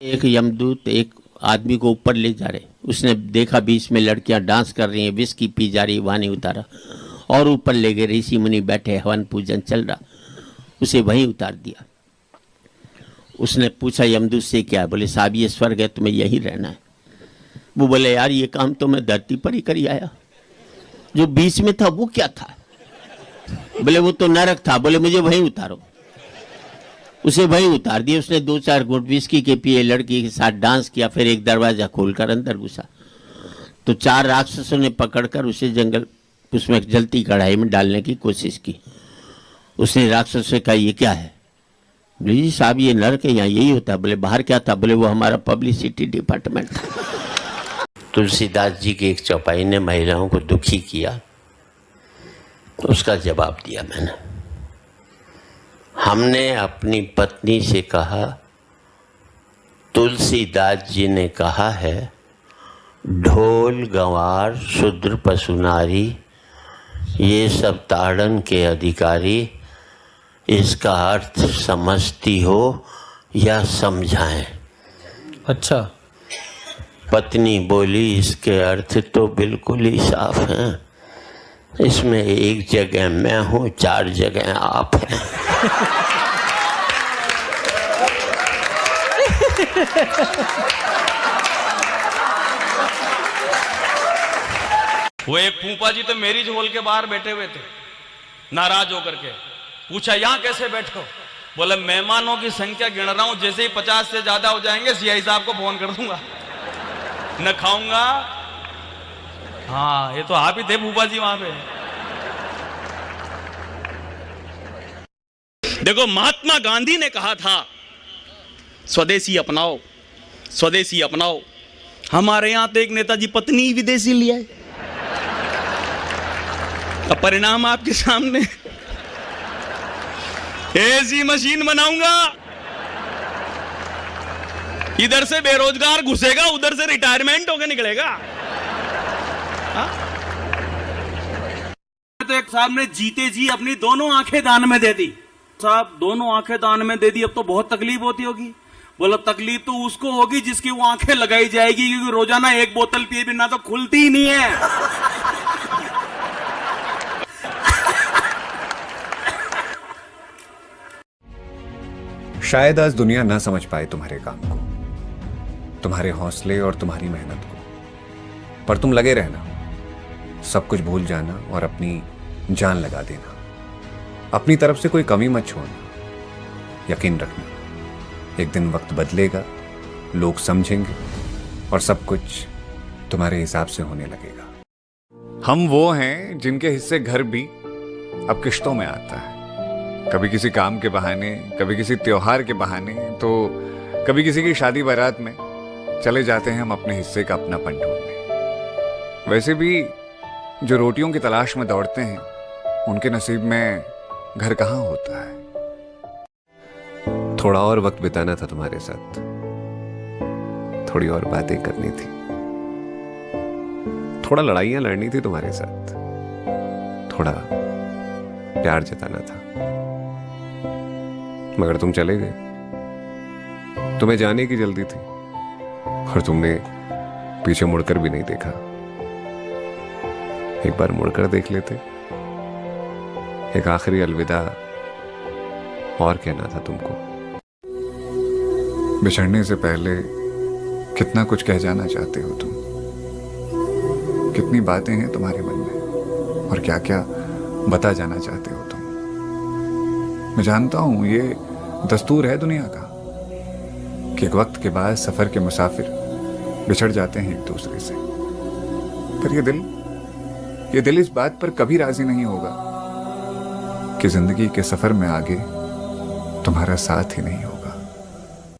एक यमदूत एक आदमी को ऊपर ले जा रहे, उसने देखा बीच में लड़कियां डांस कर रही हैं, विस्की पी जा रही, वहाँ नहीं उतारा और ऊपर ले गए, ऋषि मुनि बैठे, हवन पूजन चल रहा, उसे वहीं उतार दिया। उसने पूछा यमदूत से क्या? बोले साहब ये स्वर्ग है, तुम्हें यहीं रहना है। वो बोले यार ये काम तो मैं धरती पर ही करी आया, जो बीच में था वो क्या था? बोले वो तो नरक था। बोले मुझे वहीं उतारो। उसे वहीं उतार दिया। उसने 2-4 घूंट विस्की के पिए, लड़की के साथ डांस किया, फिर एक दरवाजा खोलकर अंदर घुसा तो 4 राक्षसों ने पकड़कर उसे जंगल उसमें जलती कढ़ाई में डालने की कोशिश की। उसने राक्षस से कहा ये क्या है? बोले जी साहब ये नरक है, यहाँ यही होता है। बोले बाहर क्या था? बोले वो हमारा पब्लिसिटी डिपार्टमेंट था। तुलसीदास जी की एक चौपाई ने महिलाओं को दुखी किया, तो उसका जवाब दिया मैंने। हमने अपनी पत्नी से कहा, तुलसीदास जी ने कहा है, ढोल गंवार शूद्र पशु नारी ये सब ताड़न के अधिकारी, इसका अर्थ समझती हो या समझाएं? अच्छा। पत्नी बोली इसके अर्थ तो बिल्कुल ही साफ हैं, इसमें एक जगह मैं हूँ, 4 जगह आप हैं। वो एक फूफा जी तो मेरी झोल के बाहर बैठे हुए थे, नाराज होकर के। पूछा यहां कैसे बैठो? बोले मेहमानों की संख्या गिन रहा हूं, जैसे ही 50 से ज्यादा हो जाएंगे सीआई साहब को फोन कर दूंगा, न खाऊंगा। हाँ ये तो आप ही थे फूफा जी वहां पे। देखो महात्मा गांधी ने कहा था स्वदेशी अपनाओ, स्वदेशी अपनाओ। हमारे यहां तो एक नेताजी पत्नी ही विदेशी लिया है। अब परिणाम आपके सामने, ऐसी मशीन बनाऊंगा, इधर से बेरोजगार घुसेगा, उधर से रिटायरमेंट होकर निकलेगा। हा? तो एक साहब ने जीते जी अपनी दोनों आंखें दान में दे दी। साहब दोनों आंखें दान में दे दी, अब तो बहुत तकलीफ होती होगी। बोला तकलीफ तो उसको होगी जिसकी वो आंखें लगाई जाएगी, क्योंकि रोजाना 1 बोतल पिए बिना तो खुलती ही नहीं है। शायद आज दुनिया ना समझ पाए तुम्हारे काम को, तुम्हारे हौसले और तुम्हारी मेहनत को, पर तुम लगे रहना, सब कुछ भूल जाना और अपनी जान लगा देना। अपनी तरफ से कोई कमी मत छोड़ना। यकीन रखना, एक दिन वक्त बदलेगा, लोग समझेंगे और सब कुछ तुम्हारे हिसाब से होने लगेगा। हम वो हैं जिनके हिस्से घर भी अब किश्तों में आता है, कभी किसी काम के बहाने, कभी किसी त्योहार के बहाने, तो कभी किसी की शादी बारात में चले जाते हैं हम अपने हिस्से का अपनापन ढूंढने। वैसे भी जो रोटियों की तलाश में दौड़ते हैं, उनके नसीब में घर कहाँ होता है। थोड़ा और वक्त बिताना था तुम्हारे साथ, थोड़ी और बातें करनी थी, थोड़ा लड़ाइयां लड़नी थी तुम्हारे साथ, थोड़ा प्यार जताना था, मगर तुम चले गए। तुम्हें जाने की जल्दी थी और तुमने पीछे मुड़कर भी नहीं देखा। एक बार मुड़कर देख लेते, एक आखिरी अलविदा और कहना था तुमको। बिछड़ने से पहले कितना कुछ कह जाना चाहते हो तुम, कितनी बातें हैं तुम्हारे मन में और क्या क्या बता जाना चाहते हो तुम। मैं जानता हूं ये दस्तूर है दुनिया का कि एक वक्त के बाद सफर के मुसाफिर बिछड़ जाते हैं एक दूसरे से, पर ये दिल इस बात पर कभी राजी नहीं होगा कि जिंदगी के सफर में आगे तुम्हारा साथ ही नहीं हो।